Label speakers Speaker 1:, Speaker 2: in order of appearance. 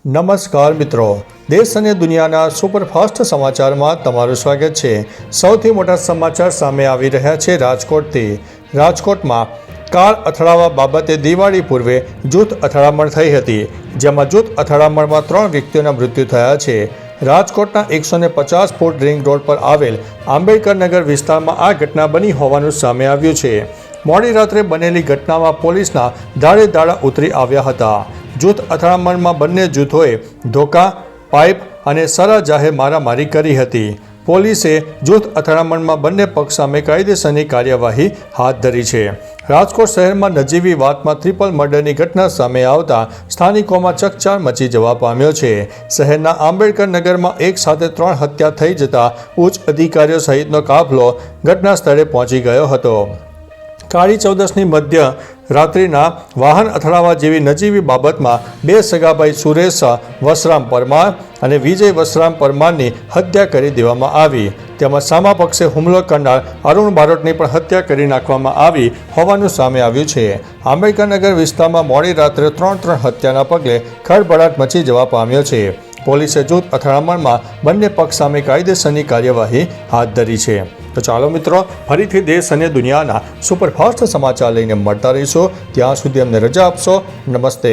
Speaker 1: નમસ્કાર મિત્રો, દેશ અને દુનિયાના સુપરફાસ્ટ સમાચારમાં તમારું સ્વાગત છે। સૌથી મોટા સમાચાર સામે આવી રહ્યા છે રાજકોટથી। રાજકોટમાં કાર અથડાવા બાબતે દિવાળી પૂર્વે જૂથ અથડામણ થઈ હતી, જેમાં જૂથ અથડામણમાં 3 વ્યક્તિઓના મૃત્યુ થયા છે। રાજકોટના 150 ફૂટ રિંગ રોડ પર આવેલ આંબેડકર નગર વિસ્તારમાં આ ઘટના બની હોવાનું સામે આવ્યું છે। મોડી રાત્રે બનેલી ઘટનામાં પોલીસના દાડે દાડા ઉતરી આવ્યા હતા। જૂથ અથડામણમાં બંને જૂથોએ ધોકા, પાઇપ અને સરા જાહેર મારામારી કરી હતી। પોલીસે જૂથ અથડામણમાં બંને પક્ષ સામે કાયદેસરની કાર્યવાહી હાથ ધરી છે। રાજકોટ શહેરમાં નજીવી વાતમાં ટ્રિપલ મર્ડરની ઘટના સામે આવતા સ્થાનિકોમાં ચકચાર મચી જવા પામ્યો છે। શહેરના આંબેડકર નગરમાં એક સાથે 3 હત્યા થઈ જતા ઉચ્ચ અધિકારીઓ સહિતનો કાફલો ઘટના સ્થળે પહોંચી ગયો હતો। કાળી ચૌદસની મધ્ય રાત્રિના વાહન અથડાવા જેવી નજીવી બાબતમાં 2 સગાભાઈ સુરેશ વસરામ પરમાર અને વિજય વસરામ પરમારની હત્યા કરી દેવામાં આવી। તેમજ સામા પક્ષે હુમલો કરનાર અરુણ બારોટની પણ હત્યા કરી નાખવામાં આવી હોવાનું સામે આવ્યું છે। આંબેડકર નગર વિસ્તારમાં મોડી રાત્રે 3 હત્યાના પગલે ખળભળાટ મચી જવા પામ્યો છે। પોલીસે જૂથ અથડામણમાં બંને પક્ષ સામે કાયદેસરની કાર્યવાહી હાથ ધરી છે। તો ચાલો મિત્રો, ફરીથી દેશ અને દુનિયાના સુપરફાસ્ટ સમાચાર લઈને મળતા રહીશું। ત્યાં સુધી અમને રજા આપશો। નમસ્તે।